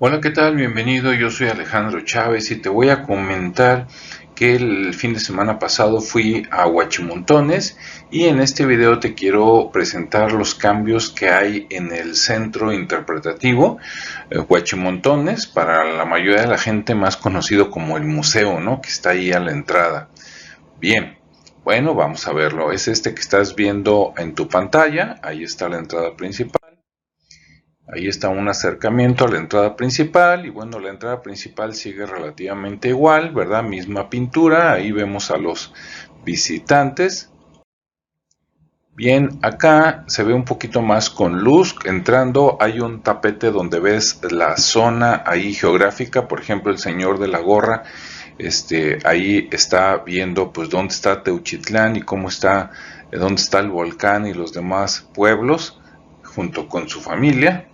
Hola, ¿qué tal? Bienvenido, yo soy Alejandro Chávez y te voy a comentar que el fin de semana pasado fui a Huachimontones y en este video te quiero presentar los cambios que hay en el centro interpretativo Huachimontones, para la mayoría de la gente más conocido como el museo, ¿no? Que está ahí a la entrada. Bien, bueno, vamos a verlo. Es este que estás viendo en tu pantalla, ahí está la entrada principal. Ahí está un acercamiento a la entrada principal y bueno, la entrada principal sigue relativamente igual, ¿verdad? Misma pintura, ahí vemos a los visitantes. Bien, acá se ve un poquito más con luz. Entrando hay un tapete donde ves la zona ahí geográfica, por ejemplo, el señor de la gorra, ahí está viendo pues dónde está Teuchitlán y cómo está, dónde está el volcán y los demás pueblos junto con su familia.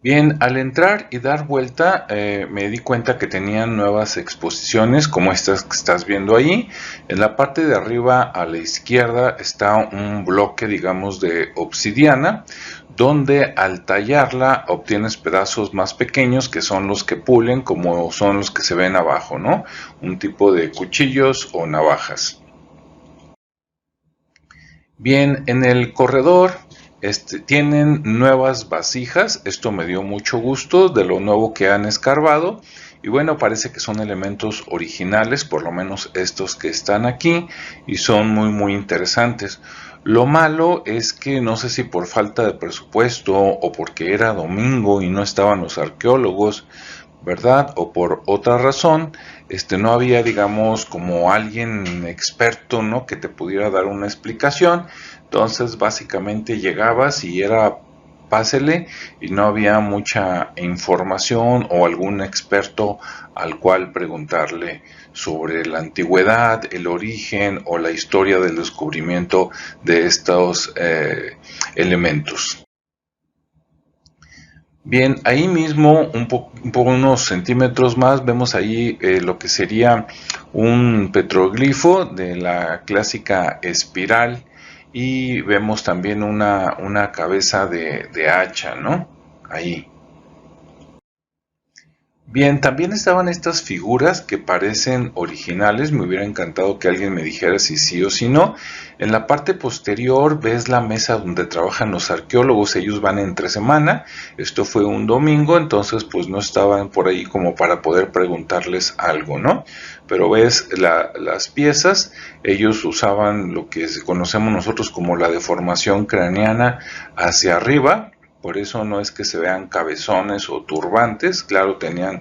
Bien, al entrar y dar vuelta me di cuenta que tenían nuevas exposiciones como estas que estás viendo ahí. En la parte de arriba a la izquierda está un bloque, digamos, de obsidiana, donde al tallarla obtienes pedazos más pequeños que son los que pulen, como son los que se ven abajo, ¿no? Un tipo de cuchillos o navajas. Bien, en el corredor tienen nuevas vasijas, esto me dio mucho gusto de lo nuevo que han escarbado y bueno, parece que son elementos originales, por lo menos estos que están aquí, y son muy interesantes. Lo malo es que no sé si por falta de presupuesto o porque era domingo y no estaban los arqueólogos, ¿verdad? O por otra razón, no había, digamos, como alguien experto, ¿no? Que te pudiera dar una explicación. Entonces, básicamente llegabas y era pásele y no había mucha información o algún experto al cual preguntarle sobre la antigüedad, el origen o la historia del descubrimiento de estos elementos. Bien, ahí mismo, unos centímetros más, vemos ahí lo que sería un petroglifo de la clásica espiral y vemos también una cabeza de hacha, ¿no? Ahí. Bien, también estaban estas figuras que parecen originales, me hubiera encantado que alguien me dijera si sí o si no. En la parte posterior ves la mesa donde trabajan los arqueólogos, ellos van entre semana, esto fue un domingo, entonces pues no estaban por ahí como para poder preguntarles algo, ¿no? Pero ves las piezas, ellos usaban lo que conocemos nosotros como la deformación craneana hacia arriba, por eso no es que se vean cabezones o turbantes, claro, tenían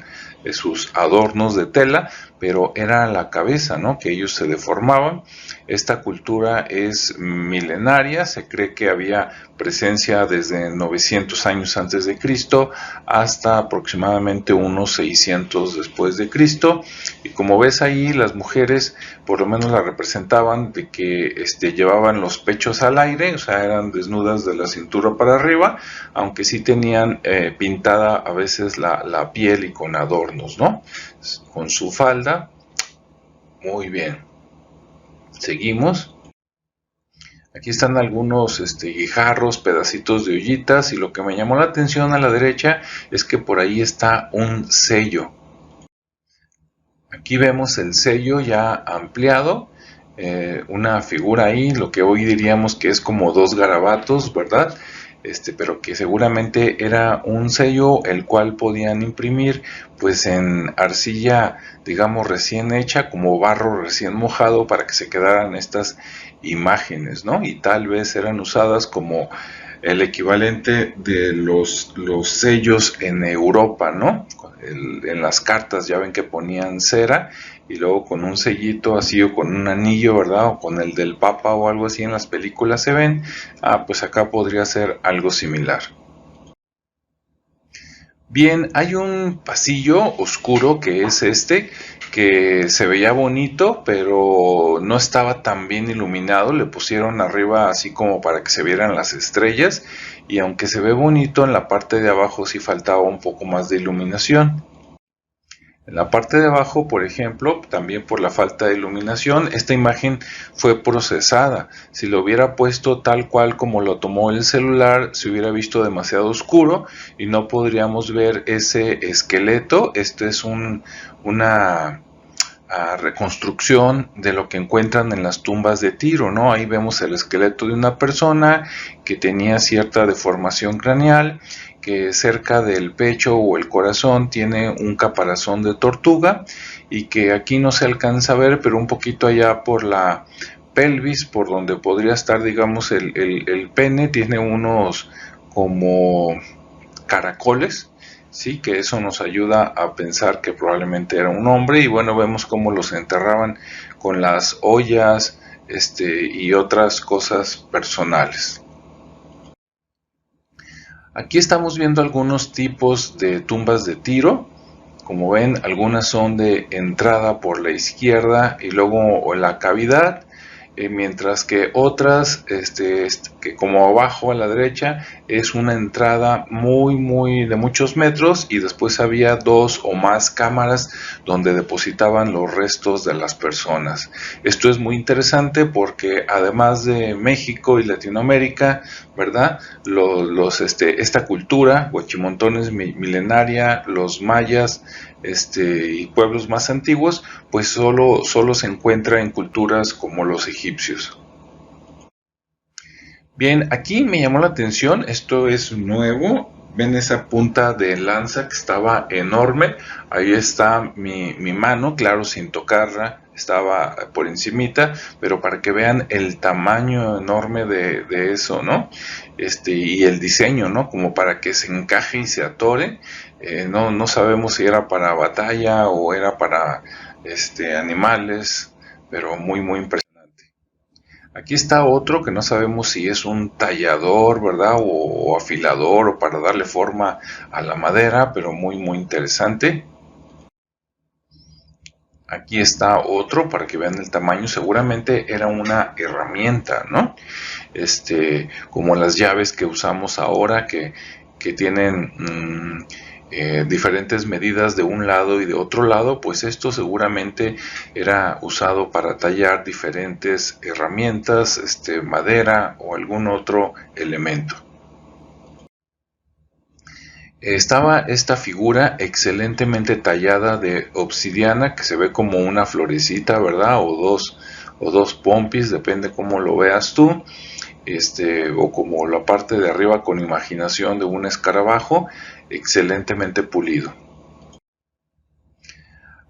sus adornos de tela, pero era la cabeza, ¿no? Que ellos se deformaban. Esta cultura es milenaria, se cree que había presencia desde 900 años antes de Cristo hasta aproximadamente unos 600 después de Cristo. Y como ves ahí, las mujeres por lo menos la representaban de que llevaban los pechos al aire, o sea, eran desnudas de la cintura para arriba, aunque sí tenían pintada a veces la piel y con adornos, ¿no? Con su falda. Muy bien. Seguimos. Aquí están algunos guijarros, pedacitos de ollitas, y lo que me llamó la atención a la derecha es que por ahí está un sello. Aquí vemos el sello ya ampliado, una figura ahí, lo que hoy diríamos que es como dos garabatos, ¿verdad? Pero que seguramente era un sello el cual podían imprimir pues en arcilla, digamos, recién hecha, como barro recién mojado, para que se quedaran estas imágenes, ¿no? Y tal vez eran usadas como el equivalente de los sellos en Europa, ¿no? En las cartas ya ven que ponían cera y luego con un sellito así o con un anillo, ¿verdad? O con el del Papa o algo así en las películas se ven. Ah, pues acá podría ser algo similar. Bien, hay un pasillo oscuro que es que se veía bonito, pero no estaba tan bien iluminado. Le pusieron arriba así como para que se vieran las estrellas, y aunque se ve bonito, en la parte de abajo sí faltaba un poco más de iluminación. En la parte de abajo, por ejemplo, también por la falta de iluminación, esta imagen fue procesada. Si lo hubiera puesto tal cual como lo tomó el celular, se hubiera visto demasiado oscuro y no podríamos ver ese esqueleto. Este es una reconstrucción de lo que encuentran en las tumbas de Tiro, ¿no? Ahí vemos el esqueleto de una persona que tenía cierta deformación craneal, que cerca del pecho o el corazón tiene un caparazón de tortuga y que aquí no se alcanza a ver, pero un poquito allá por la pelvis, por donde podría estar, digamos, el pene, tiene unos como caracoles, sí, que eso nos ayuda a pensar que probablemente era un hombre. Y bueno, vemos cómo los enterraban con las ollas, y otras cosas personales. Aquí estamos viendo algunos tipos de tumbas de Tiro. Como ven, algunas son de entrada por la izquierda y luego la cavidad, mientras que otras, que como abajo a la derecha, es una entrada muy de muchos metros y después había dos o más cámaras donde depositaban los restos de las personas. Esto es muy interesante porque además de México y Latinoamérica, ¿verdad? Esta cultura, huachimontones milenaria, los mayas, y pueblos más antiguos, pues solo se encuentra en culturas como los egipcios. Bien, aquí me llamó la atención, esto es nuevo. Ven esa punta de lanza que estaba enorme. Ahí está mi mano, claro, sin tocarla, estaba por encimita, pero para que vean el tamaño enorme de eso, ¿no? Y el diseño, ¿no? Como para que se encaje y se atore. No sabemos si era para batalla o era para animales, pero muy impresionante. Aquí está otro que no sabemos si es un tallador, ¿verdad? O afilador o para darle forma a la madera, pero muy interesante. Aquí está otro para que vean el tamaño. Seguramente era una herramienta, ¿no? Como las llaves que usamos ahora que tienen diferentes medidas de un lado y de otro lado, pues esto seguramente era usado para tallar diferentes herramientas, madera o algún otro elemento. Estaba esta figura excelentemente tallada de obsidiana que se ve como una florecita, ¿verdad? O dos pompis, depende cómo lo veas tú. O como la parte de arriba con imaginación de un escarabajo, excelentemente pulido.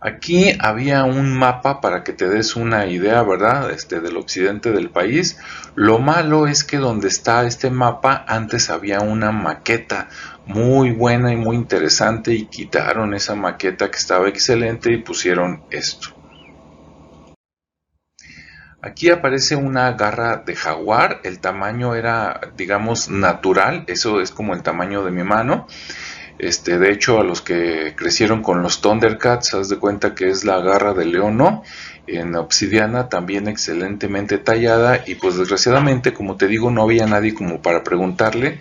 Aquí había un mapa para que te des una idea, ¿verdad? Del occidente del país. Lo malo es que donde está este mapa antes había una maqueta muy buena y muy interesante y quitaron esa maqueta que estaba excelente y pusieron esto. Aquí aparece una garra de jaguar, el tamaño era, digamos, natural, eso es como el tamaño de mi mano. De hecho, a los que crecieron con los Thundercats, haz de cuenta que es la garra de león, ¿no? En obsidiana, también excelentemente tallada, y pues desgraciadamente, como te digo, no había nadie como para preguntarle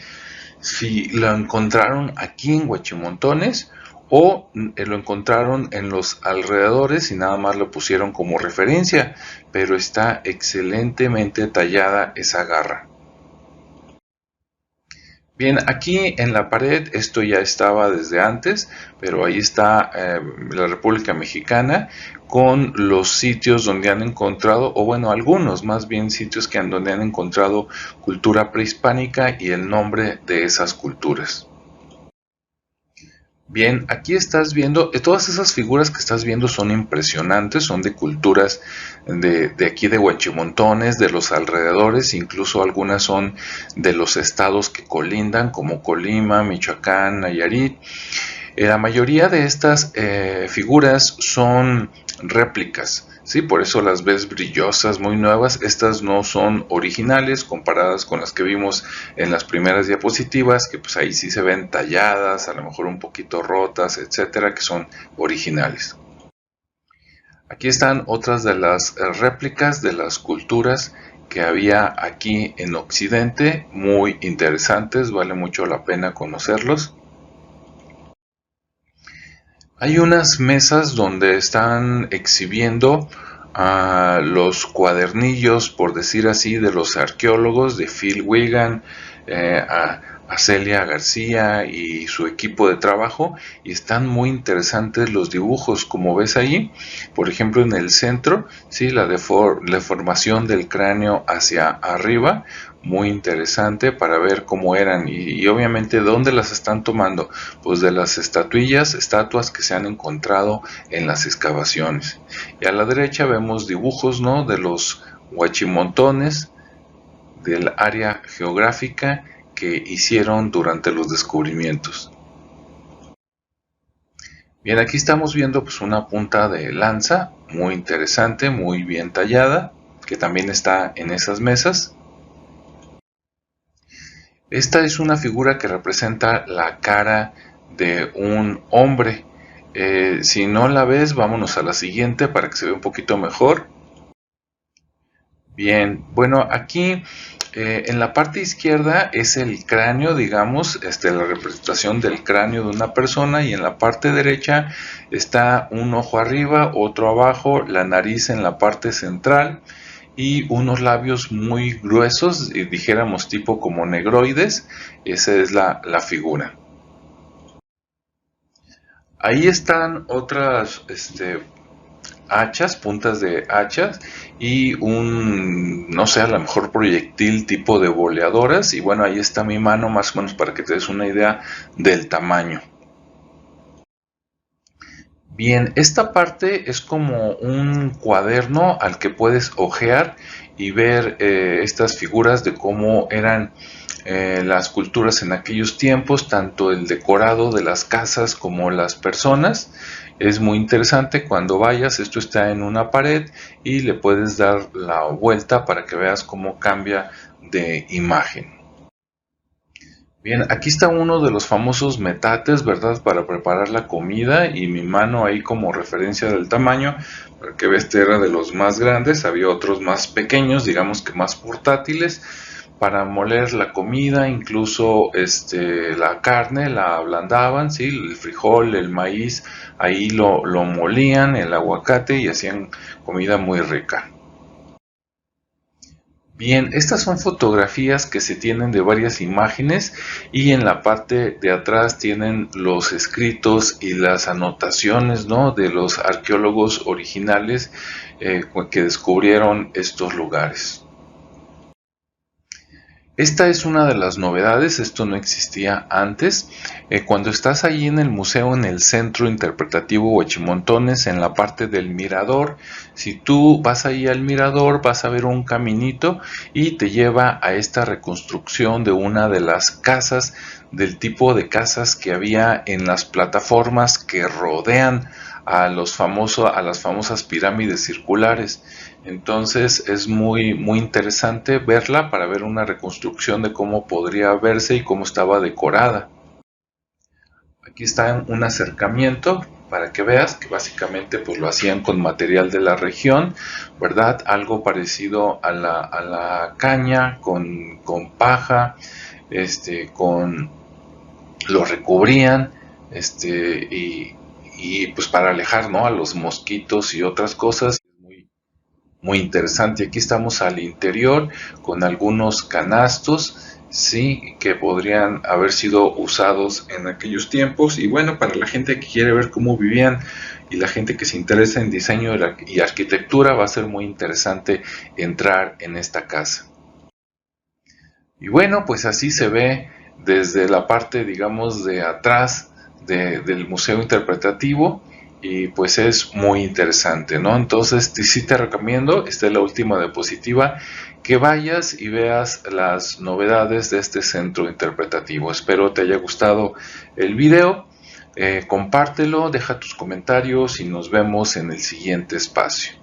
si lo encontraron aquí en Huachimontones o lo encontraron en los alrededores y nada más lo pusieron como referencia, pero está excelentemente tallada esa garra. Bien, aquí en la pared, esto ya estaba desde antes, pero ahí está la República Mexicana con los sitios donde han encontrado, o bueno, algunos más bien sitios donde han encontrado cultura prehispánica y el nombre de esas culturas. Bien, aquí estás viendo, todas esas figuras que estás viendo son impresionantes, son de culturas de aquí de Huachimontones, de los alrededores, incluso algunas son de los estados que colindan, como Colima, Michoacán, Nayarit. La mayoría de estas figuras son réplicas, ¿sí? Por eso las ves brillosas, muy nuevas. Estas no son originales comparadas con las que vimos en las primeras diapositivas, que pues ahí sí se ven talladas, a lo mejor un poquito rotas, etcétera, que son originales. Aquí están otras de las réplicas de las culturas que había aquí en Occidente, muy interesantes, vale mucho la pena conocerlos. Hay unas mesas donde están exhibiendo los cuadernillos, por decir así, de los arqueólogos, de Phil Wigan, a Celia García y su equipo de trabajo, y están muy interesantes los dibujos, como ves ahí, por ejemplo en el centro, ¿sí? La deformación del cráneo hacia arriba, muy interesante para ver cómo eran y obviamente dónde las están tomando, pues de las estatuas que se han encontrado en las excavaciones. Y a la derecha vemos dibujos, ¿no?, de los huachimontones del área geográfica que hicieron durante los descubrimientos. Bien, aquí estamos viendo pues una punta de lanza muy interesante, muy bien tallada, que también está en esas mesas. Esta es una figura que representa la cara de un hombre. Si no la ves, vámonos a la siguiente para que se vea un poquito mejor. Bien, bueno, aquí en la parte izquierda es el cráneo, digamos, la representación del cráneo de una persona, y en la parte derecha está un ojo arriba, otro abajo, la nariz en la parte central y unos labios muy gruesos, dijéramos tipo como negroides. Esa es la figura. Ahí están otras hachas, puntas de hachas y un, no sé, a lo mejor proyectil tipo de boleadoras. Y bueno, ahí está mi mano más o menos para que te des una idea del tamaño. Bien, esta parte es como un cuaderno al que puedes hojear y ver estas figuras de cómo eran las culturas en aquellos tiempos, tanto el decorado de las casas como las personas. Es muy interesante cuando vayas, esto está en una pared y le puedes dar la vuelta para que veas cómo cambia de imagen. Bien, aquí está uno de los famosos metates, ¿verdad? Para preparar la comida, y mi mano ahí como referencia del tamaño, para que veas, este era de los más grandes, había otros más pequeños, digamos que más portátiles, para moler la comida, incluso la carne la ablandaban, ¿sí? El frijol, el maíz, ahí lo molían, el aguacate, y hacían comida muy rica. Bien, estas son fotografías que se tienen de varias imágenes, y en la parte de atrás tienen los escritos y las anotaciones, ¿no?, de los arqueólogos originales que descubrieron estos lugares. Esta es una de las novedades, esto no existía antes. Cuando estás ahí en el museo, en el Centro Interpretativo Huachimontones, en la parte del mirador, si tú vas ahí al mirador, vas a ver un caminito y te lleva a esta reconstrucción de una de las casas, del tipo de casas que había en las plataformas que rodean a las famosas pirámides circulares. Entonces es muy interesante verla para ver una reconstrucción de cómo podría verse y cómo estaba decorada. Aquí está un acercamiento para que veas que básicamente pues lo hacían con material de la región, ¿verdad? Algo parecido a la caña, con paja, con lo recubrían, y pues para alejar, ¿no?, a los mosquitos y otras cosas. Muy interesante. Aquí estamos al interior con algunos canastos, sí, que podrían haber sido usados en aquellos tiempos. Y bueno, para la gente que quiere ver cómo vivían y la gente que se interesa en diseño y arquitectura, va a ser muy interesante entrar en esta casa. Y bueno, pues así se ve desde la parte, digamos, de atrás del Museo Interpretativo, y pues es muy interesante, ¿no? Entonces sí te recomiendo, esta es la última diapositiva, que vayas y veas las novedades de este centro interpretativo. Espero te haya gustado el video, compártelo, deja tus comentarios y nos vemos en el siguiente espacio.